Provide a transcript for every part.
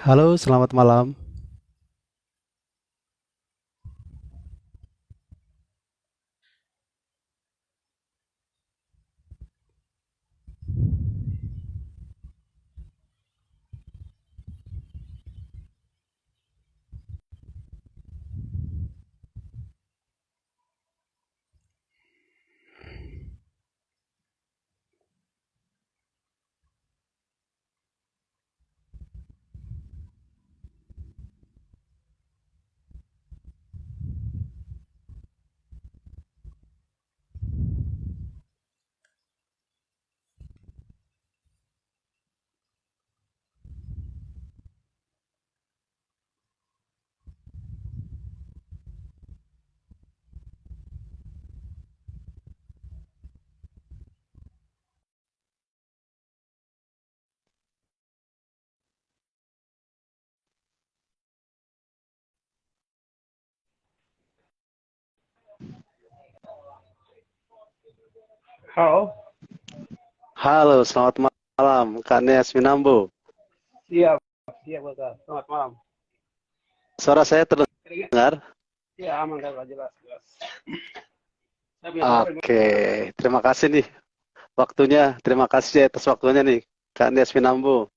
Halo, selamat malam. Halo, Halo, selamat malam, Kak Nias Winambo. siap, siap Kakak. Selamat malam. Suara saya Kira-kira, terdengar? ya aman Kakak, jelas, jelas. Saya punya suara Oke, gimana? terima kasih nih waktunya. Terima kasih atas waktunya nih, Kak Nias Winambo.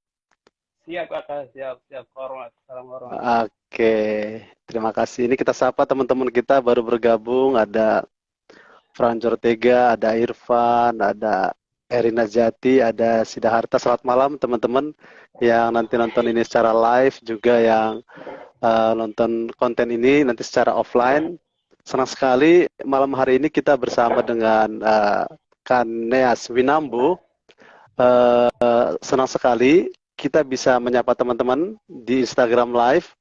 Siap Kakak, siap, siap. Hormat, salam hormat. Oke, terima kasih. Ini kita sapa teman-teman kita baru bergabung. Ada Franjo Ortega, ada Irfan, ada Erina Jati, ada Sidaharta. Selamat malam teman-teman yang nanti nonton ini secara live, juga yang nonton konten ini nanti secara offline. Senang sekali malam hari ini kita bersama dengan Kaneas Winambu. Senang sekali kita bisa menyapa teman-teman di Instagram Live.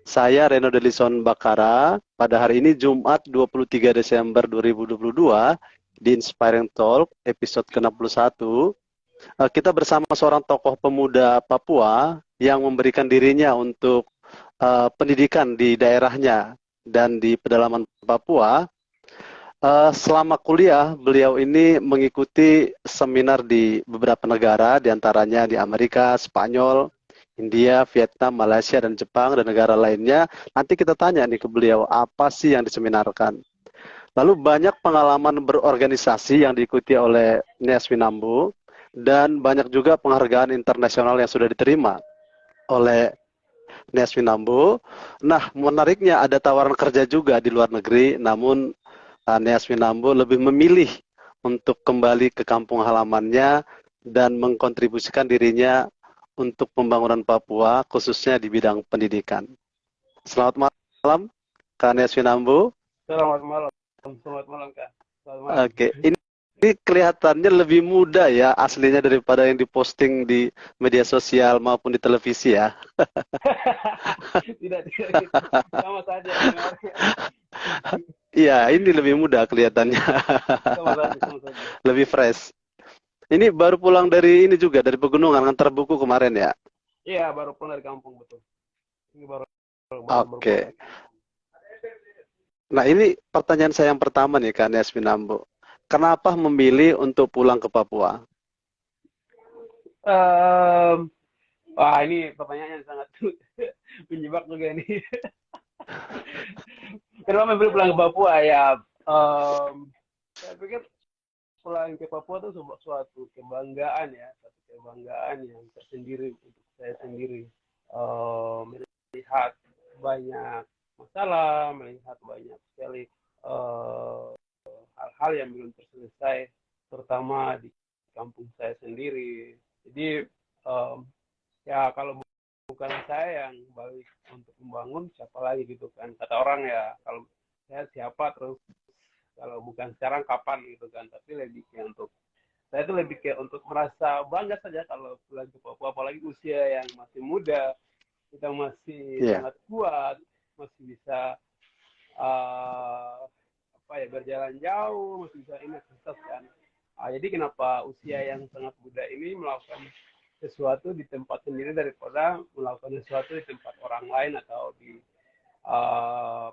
Saya Reno Delison Bakara. Pada hari ini Jumat 23 Desember 2022 di Inspiring Talk episode ke-61. Kita bersama seorang tokoh pemuda Papua yang memberikan dirinya untuk pendidikan di daerahnya dan di pedalaman Papua. Selama kuliah, beliau ini mengikuti seminar di beberapa negara, diantaranya di Amerika, Spanyol, India, Vietnam, Malaysia, dan Jepang, dan negara lainnya. Nanti kita tanya nih ke beliau, apa sih yang diseminarkan. Lalu banyak pengalaman berorganisasi yang diikuti oleh Nias Winambu, dan banyak juga penghargaan internasional yang sudah diterima oleh Nias Winambo. Nah, menariknya ada tawaran kerja juga di luar negeri, namun Nias Winambo lebih memilih untuk kembali ke kampung halamannya dan mengkontribusikan dirinya untuk pembangunan Papua, khususnya di bidang pendidikan. Selamat malam, Kak Nias Winambo. Selamat malam, selamat malam Kak. Selamat malam. Oke, ini kelihatannya lebih muda ya aslinya daripada yang diposting di media sosial maupun di televisi ya. Tidak, tidak, sama saja sebenarnya. Iya, ini lebih muda kelihatannya. Sama saja, sama saja. Lebih fresh. Ini baru pulang dari ini juga, dari pegunungan, ngantar buku kemarin ya? Iya, baru pulang dari kampung, betul. Ini baru pulang Oke. dari kampung. Nah, ini pertanyaan saya yang pertama nih, Kak Yasmin Ambo. Kenapa memilih untuk pulang ke Papua? Em, Wah, ini pertanyaan yang sangat menjebak juga ini. Kenapa memilih pulang ke Papua ya? em, saya pikir pulang ke Papua itu sebuah suatu kebanggaan ya, suatu kebanggaan yang tersendiri untuk saya sendiri. Melihat banyak masalah, melihat banyak sekali eh, hal-hal yang belum terselesai, terutama di kampung saya sendiri. Jadi ya kalau bukan saya yang balik untuk membangun, siapa lagi gitu kan? Kata orang ya, kalau saya siapa terus kalau bukan sekarang kapan gitu kan? Tapi lebih kayak untuk saya itu lebih kayak untuk merasa bangga saja kalau pulang ke Papua, apalagi usia yang masih muda, kita masih Iya, sangat kuat, masih bisa uh, apa ya berjalan jauh, masih bisa ini aktivitas kan. Jadi kenapa usia yang sangat muda ini melakukan sesuatu di tempat sendiri daripada melakukan sesuatu di tempat orang lain atau di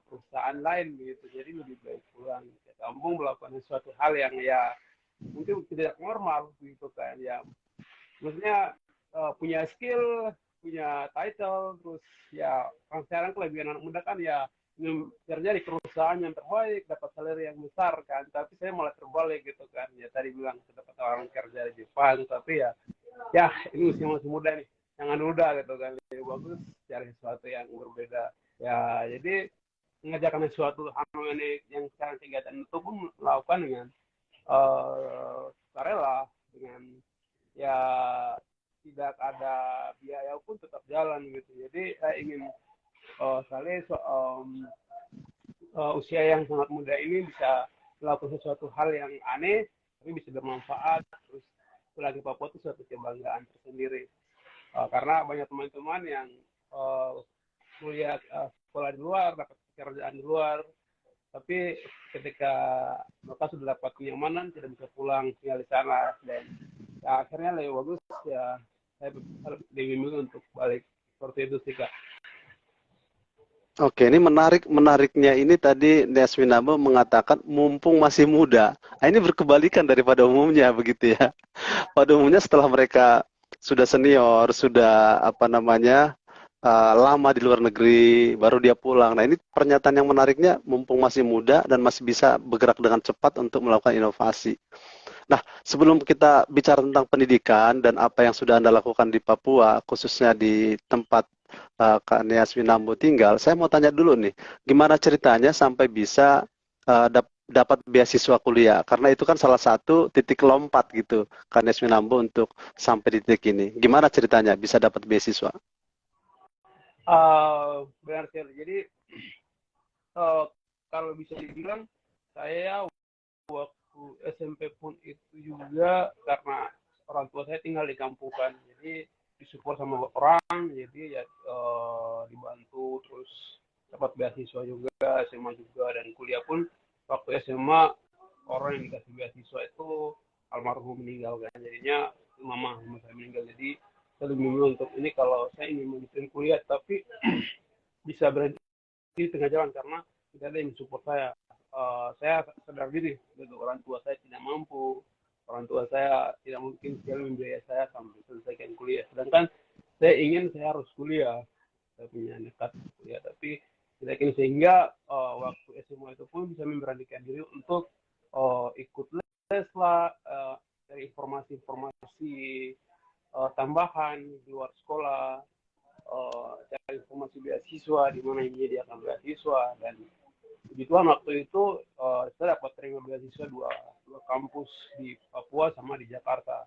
perusahaan lain gitu. Jadi lebih baik pulang ke kampung melakukan sesuatu hal yang ya mungkin tidak normal gitu kan ya, maksudnya punya skill punya title, terus ya kan sekarang kelebihan anak muda kan ya ingin kerja di perusahaan yang terbaik, dapat salary yang besar kan, tapi saya malah terbalik gitu kan, ya tadi bilang dapat orang kerja di Jepang, tapi ya ini usia masih muda nih, jangan muda gitu kan, lebih bagus cari sesuatu yang berbeda ya. Jadi mengerjakan sesuatu ini yang sekarang kegiatan itu pun melakukan dengan sukarela, dengan ya tidak ada biaya pun tetap jalan gitu. Jadi saya ingin sekali usia yang sangat muda ini bisa melakukan sesuatu hal yang aneh tapi bisa bermanfaat. Terus lagi Papua itu suatu kebanggaan tersendiri karena banyak teman-teman yang kuliah sekolah di luar, dapat pekerjaan di luar, tapi ketika mereka sudah dapat kenyamanan tidak bisa pulang tinggal di sana, dan ya, akhirnya lebih bagus ya saya lebih memilih untuk balik seperti itu sih Kak. Oke, ini menariknya ini tadi Neswinabo mengatakan mumpung masih muda. Nah, ini berkebalikan daripada umumnya begitu ya. Pada umumnya setelah mereka sudah senior, sudah apa namanya lama di luar negeri, baru dia pulang. Nah, ini pernyataan yang menariknya, mumpung masih muda dan masih bisa bergerak dengan cepat untuk melakukan inovasi. Nah, sebelum kita bicara tentang pendidikan dan apa yang sudah Anda lakukan di Papua, khususnya di tempat Kak Nias Winambo tinggal, saya mau tanya dulu nih, gimana ceritanya sampai bisa dapat beasiswa kuliah? Karena itu kan salah satu titik lompat gitu, Kak Nias Winambo untuk sampai di titik ini. Gimana ceritanya bisa dapat beasiswa? Benar sekali. Jadi kalau bisa dibilang saya waktu SMP pun itu juga karena orang tua saya tinggal di kampung kan, jadi disupport sama orang, jadi ya dibantu, terus dapat beasiswa juga, SMA juga, dan kuliah pun waktu SMA orang yang dikasih beasiswa itu almarhum meninggal kan, jadinya mama saya meninggal, jadi saya lebih memilih untuk ini kalau saya ingin melanjutkan kuliah tapi bisa berhenti di tengah jalan karena tidak ada yang support saya. Saya sadar diri, gitu. Orang tua saya tidak mampu, orang tua saya tidak mungkin sekali membiayai saya sampai selesaikan kuliah. Sedangkan saya harus kuliah, saya punya nekat kuliah, tapi tidak ingin, sehingga waktu SMA itu pun bisa memberanikan diri untuk ikut les lah, dari informasi-informasi tambahan di luar sekolah, cari informasi beasiswa di mana yang menyediakan beasiswa, dan begitulah waktu itu saya dapat terima beasiswa dua kampus di Papua sama di Jakarta,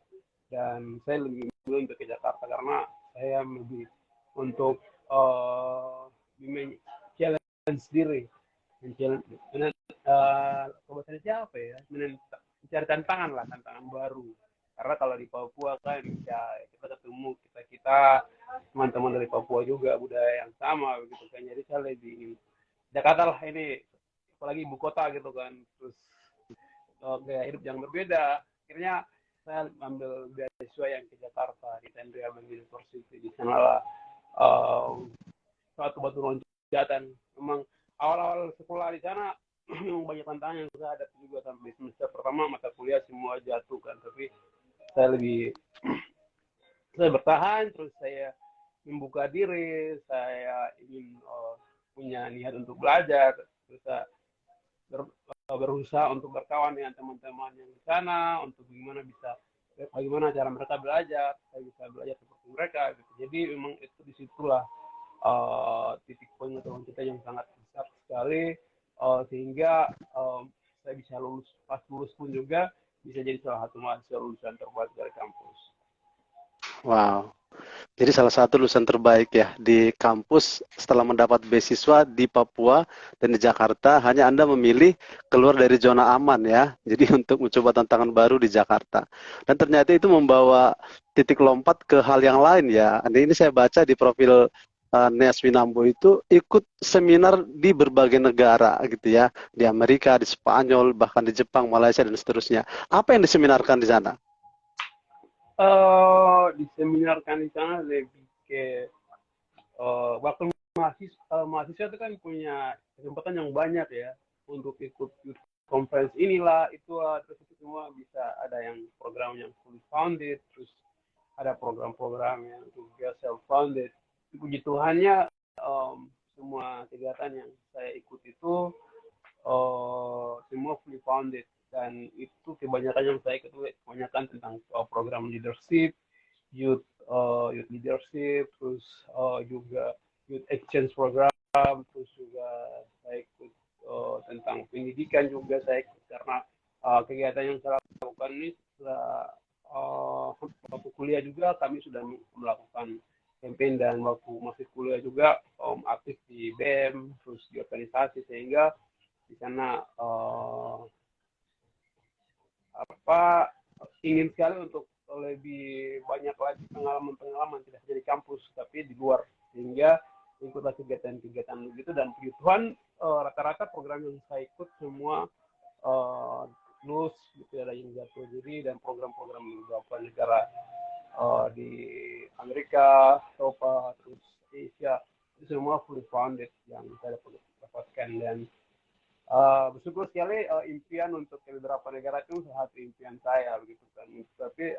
dan saya lebih memilih untuk ke Jakarta karena saya lebih untuk challenge diri, siapa ya, mencari tantangan baru, karena kalau di Papua kan ya kita ketemu kita teman-teman dari Papua juga budaya yang sama begitu kan, jadi saya lebih Jakarta lah ini, apalagi ibu kota gitu kan, terus gaya hidup yang berbeda, akhirnya saya ambil beasiswa yang ke Jakarta di Tendria University. Di sana lah suatu batu loncatan. Memang awal-awal sekolah di sana memang banyak tantangan yang saya hadapi juga, sampai semester pertama mata kuliah semua jatuh kan, tapi saya bertahan, terus saya membuka diri, saya ingin punya niat untuk belajar, terus saya berusaha untuk berkawan dengan teman-teman yang di sana, untuk bagaimana cara mereka belajar, saya bisa belajar seperti mereka gitu. Jadi memang itu disitulah titik pengetahuan kita yang sangat besar sekali, sehingga saya bisa lulus, pas lulus pun juga bisa jadi salah satu mahasiswa lulusan terbaik dari kampus. Wow. Jadi salah satu lulusan terbaik ya di kampus setelah mendapat beasiswa di Papua dan di Jakarta, hanya Anda memilih keluar dari zona aman ya. Jadi untuk mencoba tantangan baru di Jakarta. Dan ternyata itu membawa titik lompat ke hal yang lain ya. Ini saya baca di profil Nias Winambo itu ikut seminar di berbagai negara gitu ya. Di Amerika, di Spanyol, bahkan di Jepang, Malaysia dan seterusnya. Apa yang diseminarkan di sana? Diseminarkan di sana lebih ke waktu mahasiswa itu kan punya kesempatan yang banyak ya untuk ikut conference inilah itulah, terus itu semua bisa ada yang program yang fully funded, terus ada program-program yang juga self-funded. Puji Tuhannya semua kegiatan yang saya ikut itu semua fully funded, dan itu kebanyakan yang saya ikut kebanyakan tentang program leadership, youth leadership, terus juga youth exchange program, terus juga saya ikut tentang pendidikan juga saya ikut, karena kegiatan yang saya lakukan ini setelah waktu kuliah juga kami sudah melakukan campaign, dan waktu masih kuliah juga aktif di BEM, terus di organisasi, sehingga di sana ingin sekali untuk lebih banyak lagi pengalaman-pengalaman, tidak hanya di kampus tapi di luar, sehingga ikutlah kegiatan-kegiatan begitu. Dan puji Tuhan rata-rata program yang saya ikut semua lulus gitu, ada yang jatuh diri, dan program-program beberapa negara di Amerika, Eropa, terus Asia, itu semua fully funded yang saya dapatkan. Dan bersyukur sekali impian untuk ke beberapa negara itu salah satu impian saya begitu kan. Tapi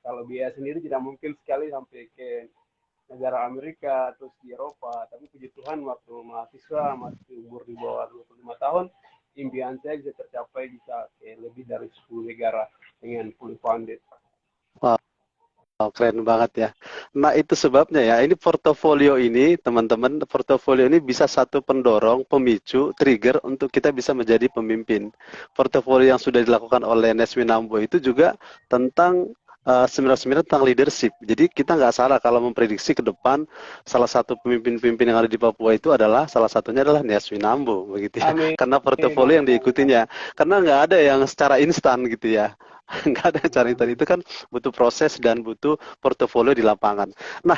kalau biaya sendiri tidak mungkin sekali sampai ke negara Amerika terus di Eropa. Tapi puji Tuhan waktu mahasiswa masih umur di bawah 25 tahun, impian saya bisa tercapai, bisa ke lebih dari 10 negara dengan fully funded. Wow. Oh, keren banget ya. Nah, itu sebabnya ya, ini portofolio ini, teman-teman, portofolio ini bisa satu pendorong, pemicu, trigger untuk kita bisa menjadi pemimpin. Portofolio yang sudah dilakukan oleh Neswi Nambo itu juga tentang seminar-seminar tentang leadership. Jadi kita nggak salah kalau memprediksi ke depan salah satu pemimpin-pemimpin yang ada di Papua itu adalah, salah satunya adalah Neswi Nambo, begitu ya. Amin. Karena portofolio yang diikutinya. Karena nggak ada yang secara instan gitu ya. Nggak ada cara itu kan butuh proses dan butuh portofolio di lapangan. Nah,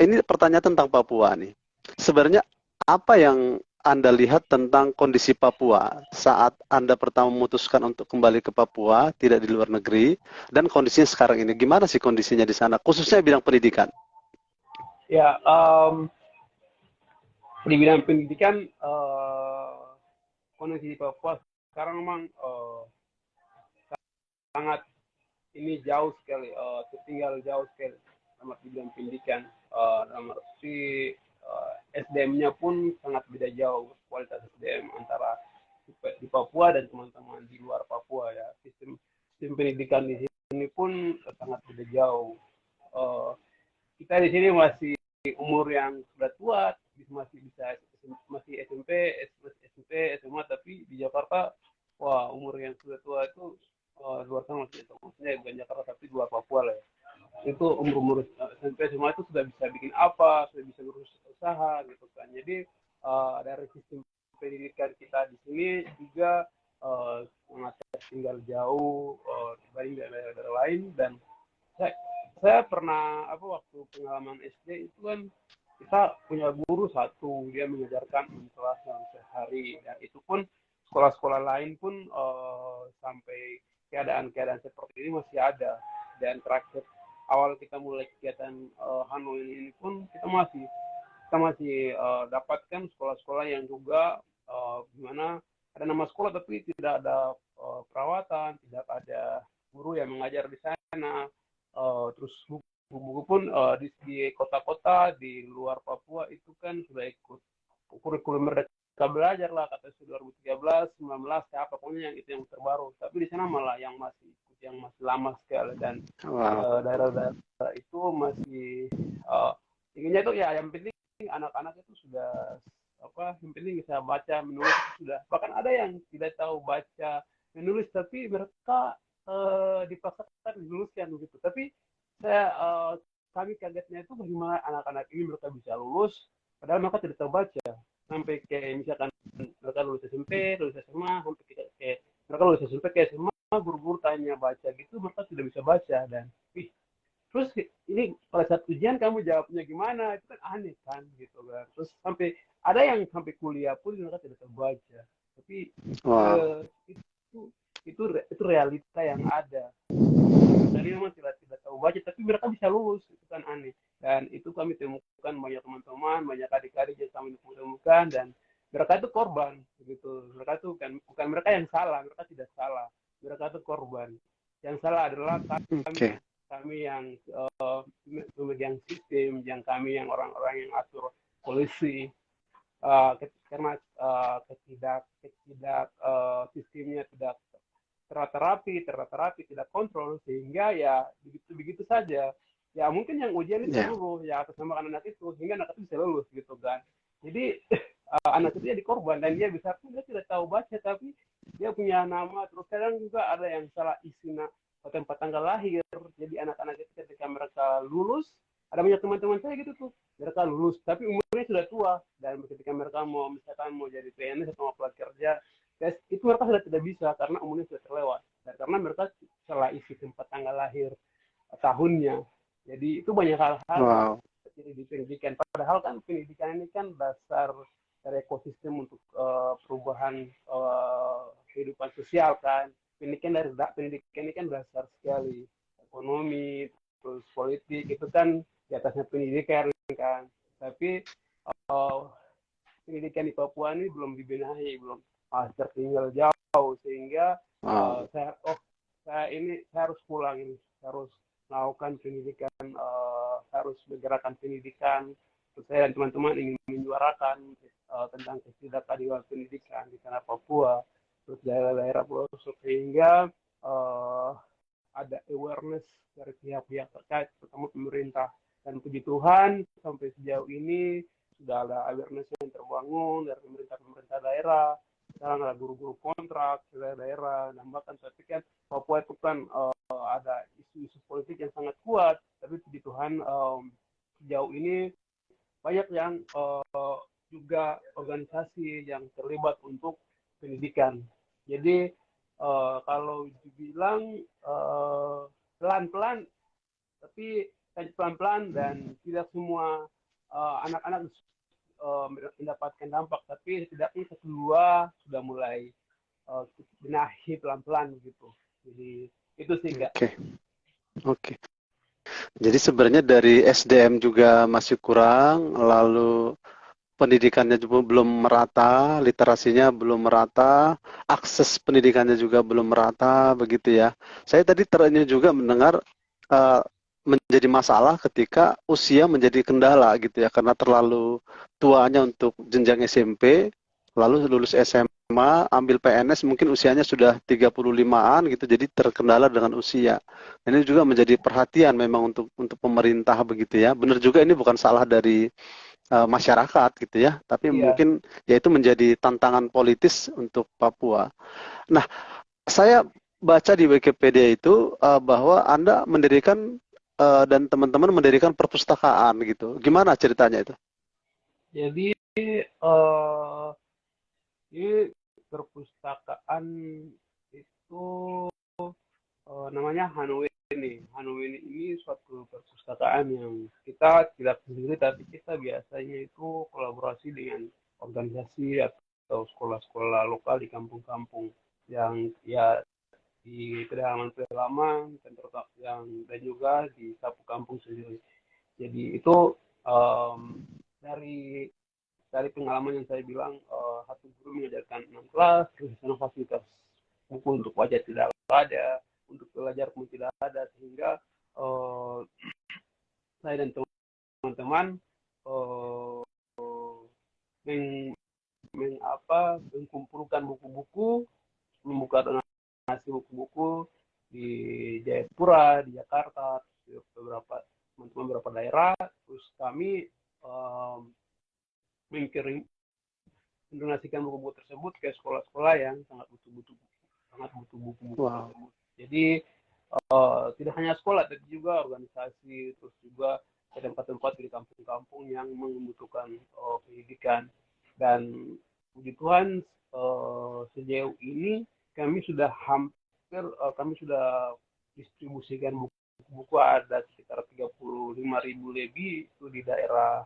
ini pertanyaan tentang Papua nih. Sebenarnya apa yang Anda lihat tentang kondisi Papua saat Anda pertama memutuskan untuk kembali ke Papua, tidak di luar negeri, dan kondisinya sekarang ini? Gimana sih kondisinya di sana, khususnya bidang pendidikan? Ya, di bidang pendidikan kondisi di Papua sekarang memang sangat ini jauh sekali, tertinggal jauh sekali sama di bidang pendidikan. Dalam arti SDM-nya pun sangat beda jauh kualitas SDM antara di Papua dan teman-teman di luar Papua ya. Sistem pendidikan di sini pun sangat beda jauh. Kita di sini masih umur yang sudah tua, masih SMP, SMA, tapi di Jakarta, wah, umur yang sudah tua itu luar sana, maksudnya bukan Jakarta tapi luar Papua lah ya. Itu umur SMP SMA itu sudah bisa bikin apa, sudah bisa ngurus usaha gitu kan. Jadi dari sistem pendidikan kita di sini juga sangat tinggal jauh dibanding daerah-daerah lain. Dan saya pernah waktu pengalaman SD itu kan kita punya guru satu, dia mengajarkan 6 kelas dalam sehari, dan itu pun sekolah-sekolah lain pun sampai keadaan-keadaan seperti ini masih ada. Dan terakhir awal kita mulai kegiatan Hanoi ini pun kita masih dapatkan sekolah-sekolah yang juga gimana ada nama sekolah tapi tidak ada perawatan, tidak ada guru yang mengajar di sana. Terus buku-buku pun di kota-kota di luar Papua itu kan sudah ikut kurikulum Merdeka Belajar lah, kata 2013, 19, apa pokoknya yang itu yang terbaru. Tapi di sana malah yang masih lama sekali, dan daerah-daerah itu masih inginnya itu ya yang penting anak-anak itu sudah yang penting bisa baca menulis sudah. Bahkan ada yang tidak tahu baca menulis tapi mereka dipaksakan diluluskan begitu. Tapi kami kagetnya itu bagaimana anak-anak ini mereka bisa lulus padahal mereka tidak tahu baca. Sampai kayak misalkan mereka lulus SMP, lulus SMA, sampai kayak mereka lulus SMP ke SMA, guru-guru tanya baca gitu, mereka tidak bisa baca. Dan terus ini pada saat ujian kamu jawabnya gimana, itu kan aneh kan gitu kan. Terus sampai ada yang sampai kuliah pun mereka tidak tahu baca. Tapi itu realita yang ada. Dari memang tidak tahu baca tapi mereka bisa lulus, itu kan aneh. Dan itu kami temukan banyak teman-teman, banyak adik-adik yang kami temukan, dan mereka itu korban begitu. Mereka itu bukan mereka yang salah, mereka tidak salah, mereka itu korban. Yang salah adalah kami kami yang pemegang sistem, yang kami yang orang-orang yang atur polisi, karena ketidak sistemnya tidak terterapi, tidak kontrol, sehingga ya begitu saja. Ya mungkin yang ujian itu seluruh ya atas nama anak itu, sehingga anak itu bisa lulus gitu kan. Jadi anak itu jadi korban, dan dia bisa pun dia tidak tahu baca, tapi dia punya nama. Terus kadang juga ada yang salah isi tempat tanggal lahir. Jadi anak-anak itu ketika mereka lulus, ada banyak teman-teman saya gitu tuh, mereka lulus tapi umurnya sudah tua, dan ketika mereka mau misalkan mau jadi PNS atau mau apply kerja, itu mereka sudah tidak bisa karena umurnya sudah terlewat, dan karena mereka salah isi tempat tanggal lahir tahunnya. Jadi itu banyak hal-hal yang terjadi di pendidikan, padahal kan pendidikan ini kan dasar dari ekosistem untuk perubahan kehidupan sosial kan. Pendidikan ini kan dasar sekali, ekonomi, terus politik itu kan di atasnya pendidikan kan. Tapi pendidikan di Papua ini belum dibenahi, belum tertinggal jauh, sehingga saya harus pulang ini, harus melakukan pendidikan, harus menggerakkan pendidikan. Saya dan teman-teman ingin menyuarakan tentang ketidakadilan pendidikan di tanah Papua, terus daerah-daerah pelosok, sehingga ada awareness dari pihak-pihak terkait, terutama pemerintah. Dan puji Tuhan sampai sejauh ini sudah ada awareness yang terbangun dari pemerintah daerah. Sekarang ada guru-guru kontrak di daerah, dan bahkan saya pikir Papua itu kan ada isu-isu politik yang sangat kuat, tapi puji Tuhan sejauh ini banyak yang juga organisasi yang terlibat untuk pendidikan. Jadi kalau dibilang pelan-pelan, tapi pelan-pelan, dan tidak semua anak-anak mendapatkan dampak, tapi setidaknya satu dua sudah mulai benahi pelan-pelan gitu. Jadi itu sih Kak. Oke. Jadi sebenarnya dari SDM juga masih kurang, lalu pendidikannya juga belum merata, literasinya belum merata, akses pendidikannya juga belum merata, begitu ya. Saya tadi terenyuh juga mendengar menjadi masalah ketika usia menjadi kendala gitu ya, karena terlalu tuanya untuk jenjang SMP, lalu lulus SMA, ambil PNS mungkin usianya sudah 35-an gitu, jadi terkendala dengan usia. Ini juga menjadi perhatian memang untuk pemerintah begitu ya. Benar juga ini bukan salah dari masyarakat gitu ya, tapi mungkin ya itu menjadi tantangan politis untuk Papua. Nah, saya baca di Wikipedia itu bahwa Anda mendirikan dan teman-teman mendirikan perpustakaan gitu. Gimana ceritanya itu? Jadi ini perpustakaan itu namanya Hanuweni. Hanuweni ini suatu perpustakaan yang kita tidak sendiri, tapi kita biasanya itu kolaborasi dengan organisasi atau sekolah-sekolah lokal di kampung-kampung yang ya di pedalaman-pedalaman dan juga di sapu kampung sendiri. Jadi itu dari pengalaman yang saya bilang, satu guru mengajarkan 6 kelas, terus di sana fasilitas buku untuk pelajar tidak ada, untuk belajar pun tidak ada, sehingga saya dan teman-teman mengkumpulkan buku-buku, membuka donasi buku-buku di Jayapura, di Jakarta, di beberapa teman-teman beberapa daerah. Terus kami mendonasikan buku-buku tersebut ke sekolah-sekolah yang sangat butuh buku-buku tersebut. Jadi tidak hanya sekolah, tapi juga organisasi, terus juga ke tempat-tempat di kampung-kampung yang membutuhkan pendidikan. Dan puji Tuhan sejauh ini kami sudah kami sudah distribusikan buku-buku ada sekitar 35.000 lebih itu di daerah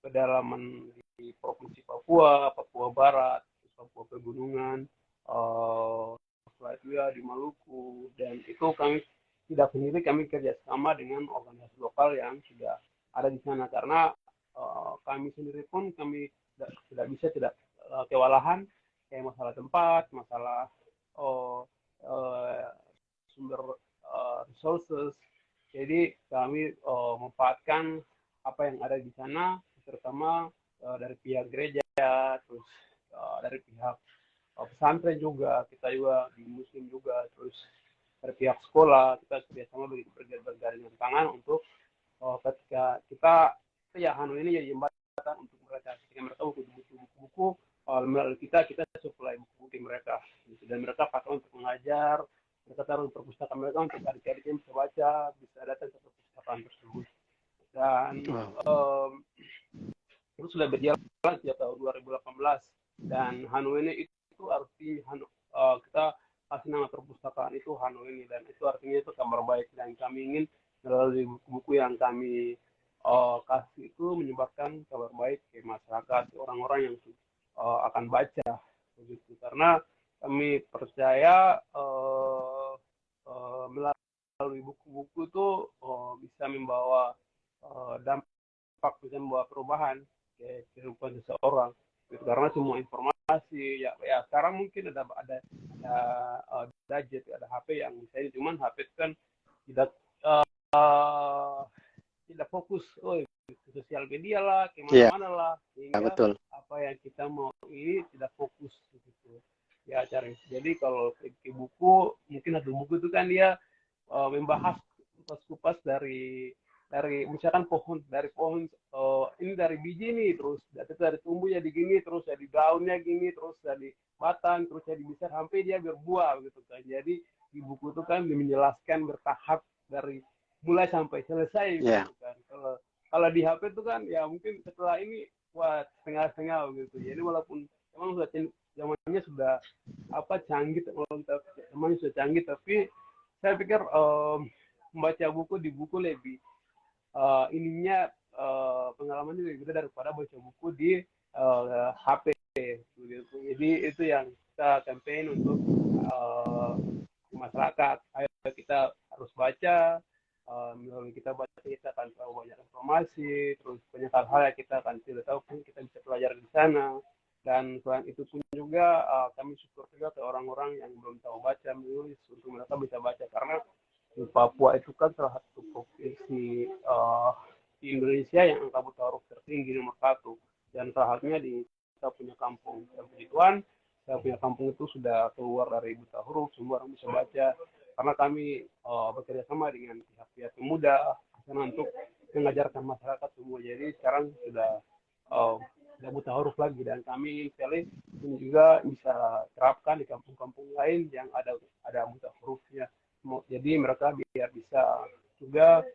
pedalaman di Provinsi Papua, Papua Barat, Papua Pegunungan, di Maluku, dan itu kami tidak sendiri, kami kerjasama dengan organisasi lokal yang sudah ada di sana, karena kami sendiri pun kami tidak kewalahan, kayak masalah tempat, masalah sumber resources. Jadi kami memanfaatkan apa yang ada di sana, terutama dari pihak gereja, terus dari pihak pesantren juga, kita juga di muslim juga, terus dari pihak sekolah kita kerjasama bergandengan tangan untuk ketika kita ya Hanu ini jadi jembatan untuk mereka, ketika mereka butuh buku-buku melalui kita supply buku-buku mereka gitu. Dan mereka pakai untuk mengajar, mereka taruh di perpustakaan mereka untuk adik-adik yang bisa baca, bisa datang ke perpustakaan tersebut. Dan itu sudah berjalan sejak tahun 2018. Dan Hanu ini itu artinya kita kasih nama perpustakaan itu Hanu ini, dan itu artinya itu kabar baik, dan kami ingin melalui buku-buku yang kami kasih itu menyebarkan kabar baik ke masyarakat, orang-orang yang akan baca begitu. Karena kami percaya melalui buku-buku itu bisa membawa dampak, bisa membawa perubahan ke kehidupan seseorang gitu. Karena semua informasi ya sekarang mungkin ada gadget, ada HP yang bisa, cuman HP itu kan tidak tidak fokus ke sosial media lah, kemana-mana lah, sehingga betul. apa yang kita mau ini tidak fokus gitu ya cari. Jadi kalau ke buku, mungkin satu buku itu kan dia membahas kupas-kupas dari misalkan dari pohon ini dari biji nih, terus dari tumbuh jadi gini, terus jadi daunnya gini, terus jadi batang, terus jadi besar sampai dia berbuah gitu kan. Jadi di buku itu kan menjelaskan bertahap dari mulai sampai selesai gitu kan. Kalau di HP itu kan ya mungkin setelah ini wah setengah-setengah gitu. Jadi walaupun memang sudah zamannya sudah canggih, zamannya sudah canggih, tapi saya pikir membaca buku di buku lebih ininya pengalamannya lebih gede daripada baca buku di HP gitu. Jadi itu yang kita campaign untuk masyarakat. Ayo kita harus baca, melalui kita baca kita akan tahu banyak informasi, terus banyak hal-hal yang kita akan tidak tahu pun kita bisa pelajari di sana. Dan selain itu pun juga kami support juga ke orang-orang yang belum tahu baca menulis, untuk mereka bisa baca, karena di Papua itu kan salah satu provinsi di Indonesia yang angka buta huruf tertinggi nomor 1, dan salah satunya di kita punya kampung. Dan puji Tuhan, saya punya kampung itu sudah keluar dari buta huruf, semua orang bisa baca, karena kami bekerja sama dengan pihak-pihak pemuda untuk mengajarkan masyarakat semua. Jadi sekarang sudah tidak buta huruf lagi, dan kami sekali ini juga bisa terapkan di kampung-kampung lain yang ada buta hurufnya. Jadi mereka biar bisa juga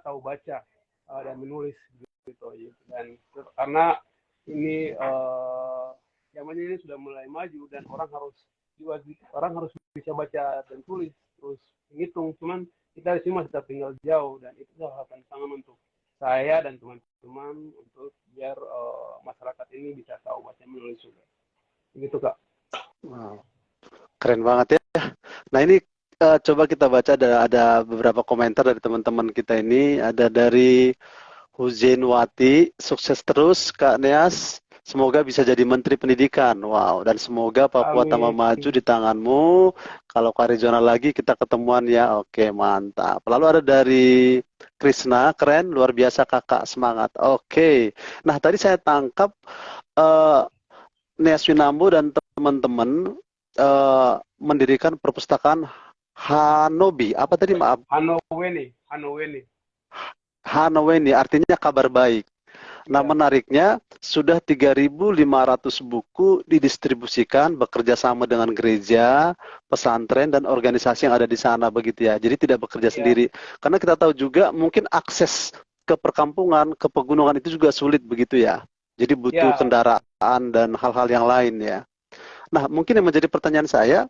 tahu baca dan menulis gitu. Dan karena ini zamannya ini sudah mulai maju, dan orang harus bisa baca dan tulis, terus menghitung. Cuman kita di sini masih tinggal jauh, dan itu salah satu tantangan untuk saya dan teman-teman untuk biar masyarakat ini bisa tahu baca menulis juga. Begitu Kak. Wow. Keren banget ya. Nah ini coba kita baca, ada beberapa komentar dari teman-teman kita ini. Ada dari Huzainwati, sukses terus Kak Neas, semoga bisa jadi Menteri Pendidikan. Wow, dan semoga Papua tambah maju di tanganmu. Kalau ke Arizona lagi kita ketemuan ya. Oke, mantap. Lalu ada dari Krisna, keren, luar biasa kakak, semangat. Oke. Nah tadi saya tangkap Neas Winambo dan teman-teman mendirikan perpustakaan Hanobi. Apa tadi, maaf? Hanoweni, artinya kabar baik. Nah, menariknya sudah 3.500 buku didistribusikan bekerja sama dengan gereja, pesantren, dan organisasi yang ada di sana begitu ya. Jadi tidak bekerja sendiri. Karena kita tahu juga mungkin akses ke perkampungan, ke pegunungan itu juga sulit begitu ya. Jadi butuh kendaraan dan hal-hal yang lain ya. Nah, mungkin yang menjadi pertanyaan saya,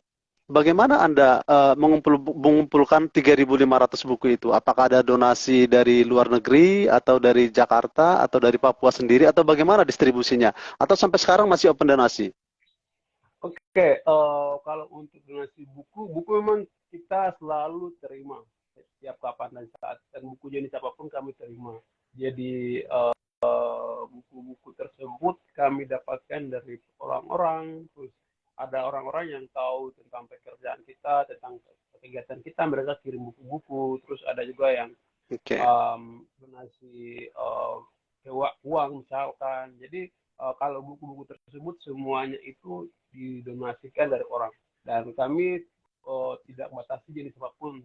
bagaimana Anda mengumpulkan 3.500 buku itu? Apakah ada donasi dari luar negeri, atau dari Jakarta, atau dari Papua sendiri, atau bagaimana distribusinya? Atau sampai sekarang masih open donasi? Oke, kalau untuk donasi buku memang kita selalu terima setiap kapan dan saat, dan buku jenis apapun kami terima. Jadi buku-buku tersebut kami dapatkan dari orang-orang, terus ada orang-orang yang tahu tentang pekerjaan kita, tentang kegiatan kita mereka kirim buku-buku, terus ada juga yang Oke. donasi uang misalkan. Jadi kalau buku-buku tersebut semuanya itu didonasikan dari orang, dan kami tidak batasi jenis apapun,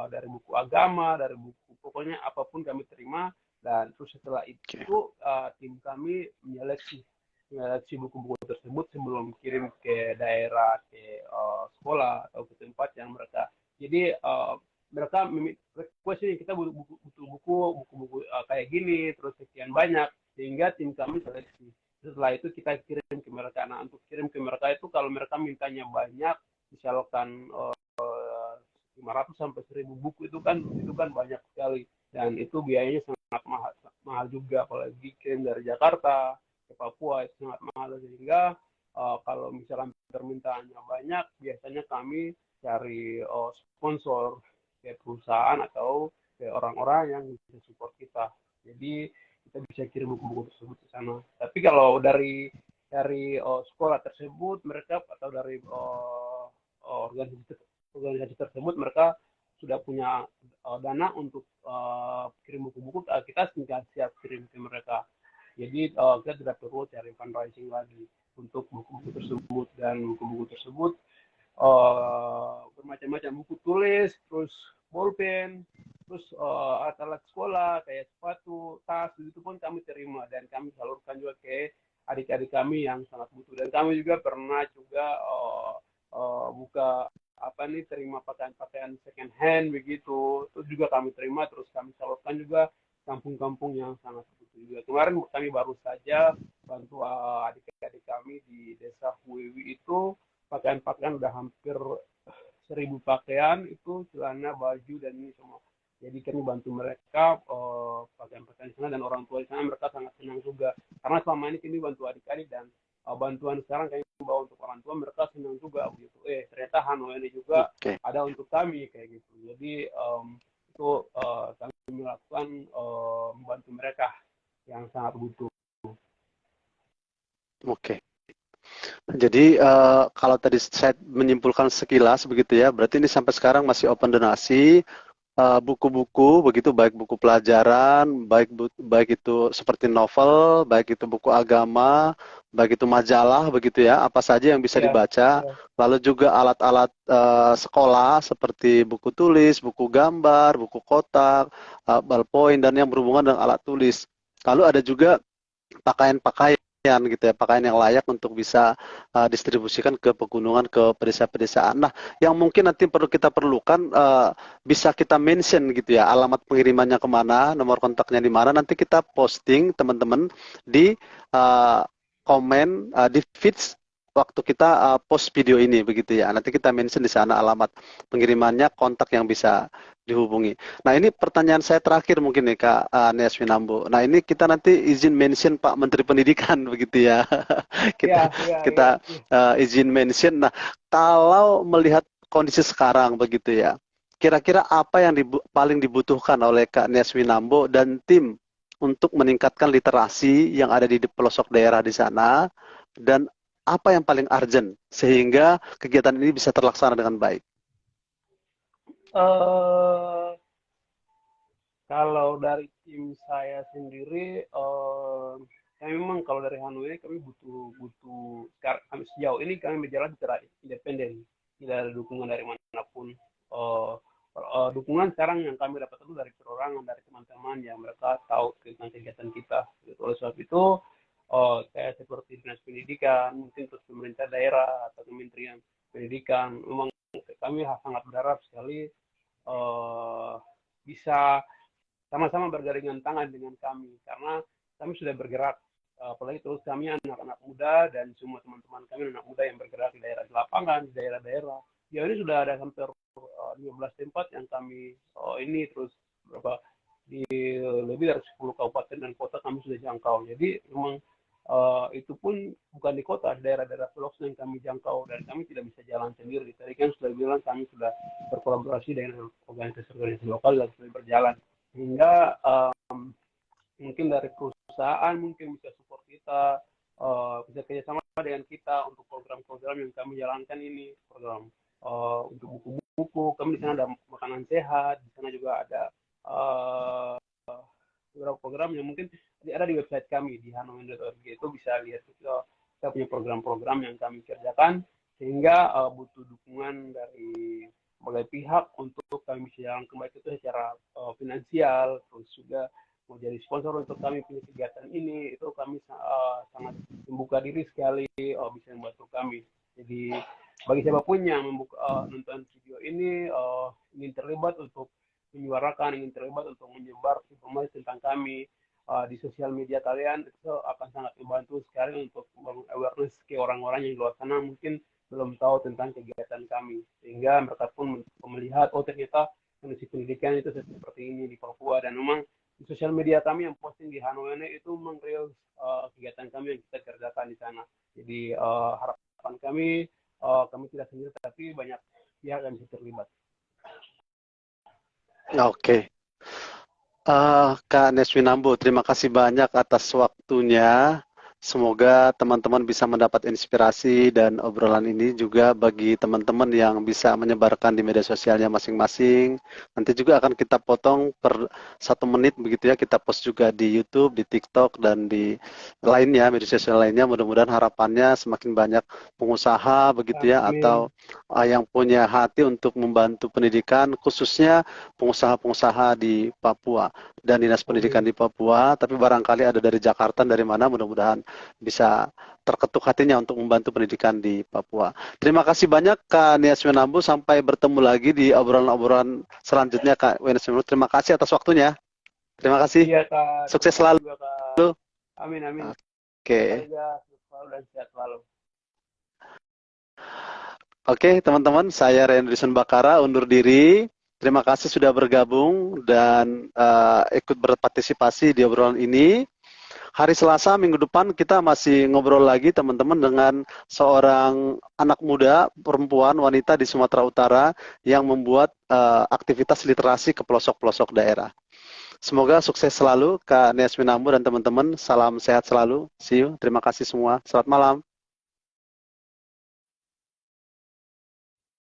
dari buku agama, dari buku pokoknya apapun kami terima. Dan terus setelah Oke. itu tim kami menyeleksi buku-buku tersebut sebelum kirim ke daerah, ke sekolah atau ke tempat yang mereka. Jadi mereka request ini kita butuh buku-buku kayak gini, terus sekian banyak, sehingga tim kami seleksi. Setelah itu kita kirim ke mereka. Nah, untuk kirim ke mereka itu kalau mereka mintanya banyak, misalkan 500 sampai 1000 buku, itu kan banyak sekali, dan itu biayanya sangat mahal, mahal juga, apalagi kirim dari Jakarta ke Papua itu sangat mahal. Sehingga kalau misalkan permintaannya banyak, biasanya kami cari sponsor ke perusahaan atau ke orang-orang yang bisa support kita. Jadi kita bisa kirim buku-buku tersebut ke sana. Tapi kalau dari sekolah tersebut mereka, atau dari organisasi organisasi tersebut, mereka sudah punya dana untuk kirim buku-buku, kita tinggal siap kirim ke mereka. Jadi kita tidak perlu cari fundraising lagi untuk buku-buku tersebut. Dan buku-buku tersebut bermacam-macam, buku tulis, terus bolpen, terus alat-alat sekolah kayak sepatu, tas, itu pun kami terima dan kami salurkan juga ke adik-adik kami yang sangat butuh. Dan kami juga pernah juga buka terima pakaian-pakaian second hand begitu, itu juga kami terima, terus kami salurkan juga kampung-kampung yang sangat butuh juga. Kemarin kami baru saja bantu adik-adik kami di desa Huewi itu, pakaian-pakaian udah hampir 1000 pakaian, itu celana, baju, dan ini semua. Jadi kami bantu mereka pakaian-pakaian di sana, dan orang tua di sana mereka sangat senang juga, karena selama ini kami bantu adik-adik, dan bantuan sekarang kami bawa untuk orang tua, mereka senang juga begitu. Ternyata Hano ini juga Oke. ada untuk kami kayak gitu. Jadi itu kami melakukan membantu mereka yang sangat butuh. Oke. Jadi kalau tadi saya menyimpulkan sekilas begitu ya, berarti ini sampai sekarang masih open donasi, buku-buku begitu, baik buku pelajaran, baik itu seperti novel, baik itu buku agama, baik itu majalah begitu ya, apa saja yang bisa Ya, dibaca. ya, Lalu juga alat-alat sekolah seperti buku tulis, buku gambar, buku kotak, ballpoint, dan yang berhubungan dengan alat tulis. Lalu ada juga pakaian-pakaian gitu ya, pakaian yang layak untuk bisa distribusikan ke pegunungan, ke pedesaan-pedesaan. Nah, yang mungkin nanti perlu kita perlukan, bisa kita mention gitu ya, alamat pengirimannya kemana, nomor kontaknya di mana, nanti kita posting teman-teman di uh, komen, di feeds waktu kita post video ini begitu ya. Nanti kita mention di sana alamat pengirimannya, kontak yang bisa dihubungi. Nah, ini pertanyaan saya terakhir mungkin nih Kak Neas Winambo. Nah, ini kita nanti izin mention Pak Menteri Pendidikan begitu ya. kita ya, ya, kita ya, ya. izin mention. Nah, kalau melihat kondisi sekarang begitu ya, kira-kira apa yang paling dibutuhkan oleh Kak Neas Winambo dan tim untuk meningkatkan literasi yang ada di pelosok daerah di sana, dan apa yang paling urgent sehingga kegiatan ini bisa terlaksana dengan baik? Eh, Kalau dari tim saya sendiri, kami memang kalau dari Hanoi kami butuh butuh kami sejauh ini kami berjalan secara independen, tidak ada dukungan dari manapun. Eh, Dukungan sekarang yang kami dapat itu dari perorangan, dari teman-teman yang mereka tahu tentang kegiatan kita. Gitu. Oleh sebab itu, kayak seperti dinas pendidikan, mungkin terus pemerintah daerah atau kementerian pendidikan, memang kami sangat berharap sekali bisa sama-sama bergandengan tangan dengan kami, karena kami sudah bergerak, apalagi terus kami anak-anak muda dan semua teman-teman kami anak muda yang bergerak di daerah, di lapangan, di daerah-daerah. Ya, ini sudah ada hampir 15 tempat yang kami ini, terus berapa di lebih dari 10 kabupaten dan kota kami sudah jangkau. Jadi memang itu pun bukan di kota, di daerah-daerah pelosok yang kami jangkau, dan kami tidak bisa jalan sendiri. Tadi kan sudah bilang kami sudah berkolaborasi dengan organisasi-organisasi lokal dan sudah berjalan, sehingga mungkin dari perusahaan mungkin bisa support kita, bisa kerjasama dengan kita untuk program-program yang kami jalankan ini, program untuk buku buku, kami di sana ada makanan sehat, di sana juga ada uh, beberapa program yang mungkin ada di website kami di hanoin.org. Itu bisa lihat kita punya program-program yang kami kerjakan, sehingga butuh dukungan dari berbagai pihak untuk kami bisa jalan kembali itu secara finansial, terus juga mau jadi sponsor untuk kami punya kegiatan ini, itu kami sangat membuka diri sekali bisa membantu kami. Jadi bagi siapapun yang nonton video ini ingin terlibat untuk menyuarakan, ingin terlibat untuk menyebar informasi tentang kami di sosial media kalian, itu akan sangat membantu sekali untuk membangun awareness ke orang-orang yang di luar sana mungkin belum tahu tentang kegiatan kami, sehingga mereka pun melihat, oh ternyata kondisi pendidikan itu seperti ini di Papua. Dan memang di sosial media kami yang posting di Hanoi itu mengreal kegiatan kami yang kita kerjakan di sana. Jadi harapan kami tidak sendiri, tapi banyak pihak yang bisa terlibat. Oke. Kak Neswinambo, terima kasih banyak atas waktunya. Semoga teman-teman bisa mendapat inspirasi dan obrolan ini juga bagi teman-teman yang bisa menyebarkan di media sosialnya masing-masing. Nanti juga akan kita potong per 1 menit begitu ya, kita post juga di YouTube, di TikTok, dan di lainnya, media sosial lainnya. Mudah-mudahan harapannya semakin banyak pengusaha begitu ya, atau yang punya hati untuk membantu pendidikan, khususnya pengusaha-pengusaha di Papua dan Dinas Pendidikan di Papua, tapi barangkali ada dari Jakarta, dari mana, mudah-mudahan bisa terketuk hatinya untuk membantu pendidikan di Papua. Terima kasih banyak Kak Nias Wenambu, sampai bertemu lagi di obrolan-obrolan selanjutnya Kak Nias Wenambu. Terima kasih atas waktunya. Terima kasih. Iya, Kak. Sukses selalu. Juga, Kak. Amin, amin. Oke. Selalu dan sehat selalu. Oke, teman-teman, saya Rendrison Bakara undur diri. Terima kasih sudah bergabung dan ikut berpartisipasi di obrolan ini. Hari Selasa minggu depan kita masih ngobrol lagi teman-teman dengan seorang anak muda, perempuan, wanita di Sumatera Utara yang membuat aktivitas literasi ke pelosok-pelosok daerah. Semoga sukses selalu Kak Nias Winambu dan teman-teman. Salam sehat selalu. See you. Terima kasih semua. Selamat malam.